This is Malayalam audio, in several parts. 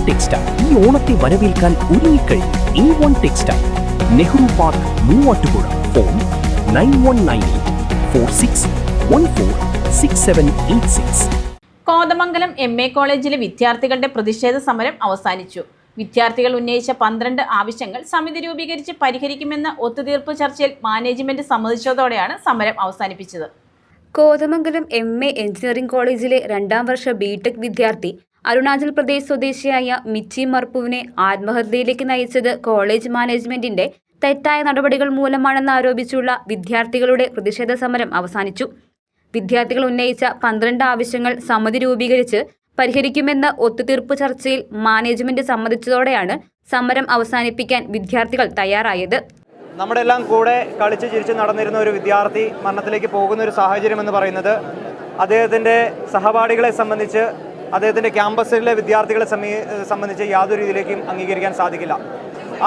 ടെക്സ്റ്റൈൽ ഈ ഓണത്തെ വരവേൽക്കാൻ ഒരുങ്ങിക്കഴിഞ്ഞു. A1 textile, Nehru park, Muvattupuzha. Phone 919846146786. Kothamangalam MA കോളേജിലെ വിദ്യാർത്ഥികളുടെ പ്രതിഷേധ സമരം അവസാനിച്ചു. വിദ്യാർത്ഥികൾ ഉന്നയിച്ച 12 ആവശ്യങ്ങൾ സമിതി രൂപീകരിച്ച് പരിഹരിക്കുമെന്ന ഒത്തുതീർപ്പ് ചർച്ചയിൽ മാനേജ്മെന്റ് സമ്മതിച്ചതോടെയാണ് സമരം അവസാനിപ്പിച്ചത്. കോതമംഗലം MA എഞ്ചിനീയറിംഗ് കോളേജിലെ 2ാം വർഷ ബിടെക് വിദ്യാർത്ഥി അരുണാചൽ പ്രദേശ് സ്വദേശിയായ മിച്ചി മർപ്പുവിനെ ആത്മഹത്യയിലേക്ക് നയിച്ചത് കോളേജ് മാനേജ്മെന്റിന്റെ തെറ്റായ നടപടികൾ മൂലമാണെന്ന് ആരോപിച്ചുള്ള വിദ്യാർത്ഥികളുടെ പ്രതിഷേധ സമരം അവസാനിച്ചു. വിദ്യാർത്ഥികൾ ഉന്നയിച്ച 12 ആവശ്യങ്ങൾ സമിതി രൂപീകരിച്ച് പരിഹരിക്കുമെന്ന ഒത്തുതീർപ്പ് ചർച്ചയിൽ മാനേജ്മെന്റ് സമ്മതിച്ചതോടെയാണ് സമരം അവസാനിപ്പിക്കാൻ വിദ്യാർത്ഥികൾ തയ്യാറായത്. നമ്മുടെ എല്ലാം കൂടെ കളിച്ച് ചിരിച്ച് നടന്നിരുന്ന ഒരു വിദ്യാർത്ഥി മരണത്തിലേക്ക് പോകുന്ന ഒരു സാഹചര്യം എന്ന് പറയുന്നത് അദ്ദേഹത്തിൻ്റെ സഹപാഠികളെ സംബന്ധിച്ച്, അദ്ദേഹത്തിൻ്റെ ക്യാമ്പസിലെ വിദ്യാർത്ഥികളെ സംബന്ധിച്ച് യാതൊരു രീതിയിലേക്കും അംഗീകരിക്കാൻ സാധിക്കില്ല.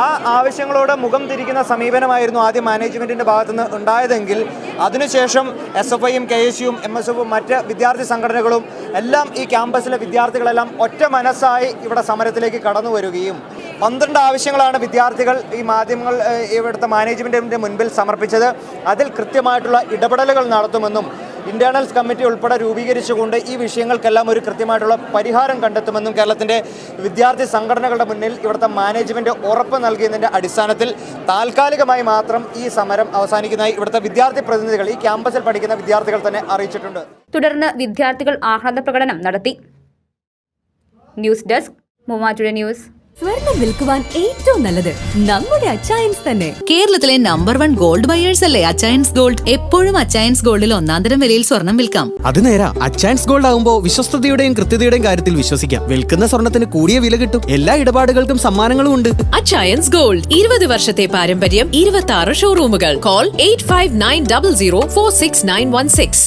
ആ ആവശ്യങ്ങളോട് മുഖം തിരിക്കുന്ന സമീപനമായിരുന്നു ആദ്യം മാനേജ്മെൻറ്റിൻ്റെ ഭാഗത്തുനിന്ന് ഉണ്ടായതെങ്കിൽ അതിനുശേഷം SFIയും KSUവും MSFും മറ്റ് വിദ്യാർത്ഥി സംഘടനകളും എല്ലാം ഈ ക്യാമ്പസിലെ വിദ്യാർത്ഥികളെല്ലാം ഒറ്റ മനസ്സായി ഇവിടെ സമരത്തിലേക്ക് കടന്നു വരികയും 12 ആവശ്യങ്ങളാണ് വിദ്യാർത്ഥികൾ ഈ മാധ്യമങ്ങൾ ഇവിടുത്തെ മാനേജ്മെൻറ്റിൻ്റെ മുൻപിൽ സമർപ്പിച്ചത്. അതിൽ കൃത്യമായിട്ടുള്ള ഇടപെടലുകൾ നടത്തുമെന്നും ഇന്റേണൽസ് കമ്മിറ്റി ഉൾപ്പെടെ രൂപീകരിച്ചുകൊണ്ട് ഈ വിഷയങ്ങൾക്കെല്ലാം ഒരു കൃത്യമായിട്ടുള്ള പരിഹാരം കണ്ടെത്തുമെന്നും കേരളത്തിൻ്റെ വിദ്യാർത്ഥി സംഘടനകളുടെ മുന്നിൽ ഇവിടുത്തെ മാനേജ്മെൻറ്റ് ഉറപ്പ് നൽകിയതിൻ്റെ അടിസ്ഥാനത്തിൽ താൽക്കാലികമായി മാത്രം ഈ സമരം അവസാനിക്കുന്നതായി ഇവിടുത്തെ വിദ്യാർത്ഥി പ്രതിനിധികൾ, ഈ ക്യാമ്പസിൽ പഠിക്കുന്ന വിദ്യാർത്ഥികൾ തന്നെ അറിയിച്ചിട്ടുണ്ട്. തുടർന്ന് വിദ്യാർത്ഥികൾ ആഹ്ലാദ പ്രകടനം നടത്തി. News desk, Muvattupuzha news. സ്വർണം വിൽക്കുവാൻ ഏറ്റവും നല്ലത് നമ്മുടെ അച്ചയൻസ് തന്നെ. കേരളത്തിലെ നമ്പർ 1 ഗോൾഡ് ബയേഴ്സ് അല്ലേ അച്ചയൻസ് ഗോൾഡ്. എപ്പോഴും അച്ചയൻസ് ഗോൾഡിൽ 1-ാം തരം വിലയിൽ സ്വർണം വിൽക്കാം. അത് നേരാ. അച്ചയൻസ് ഗോൾഡ് ആകുമ്പോൾ വിശ്വസ്തതയുടെയും കൃത്യതയുടെയും കാര്യത്തിൽ വിശ്വസിക്കാം. വിൽക്കുന്ന സ്വർണത്തിന് കൂടിയ വില കിട്ടും. എല്ലാ ഇടപാടുകൾക്കും സമ്മാനങ്ങളും ഉണ്ട്. അച്ചയൻസ് ഗോൾഡ് 20 വർഷത്തെ പാരമ്പര്യം, 26 ഷോറൂമുകൾ. കോൾ 8590046916.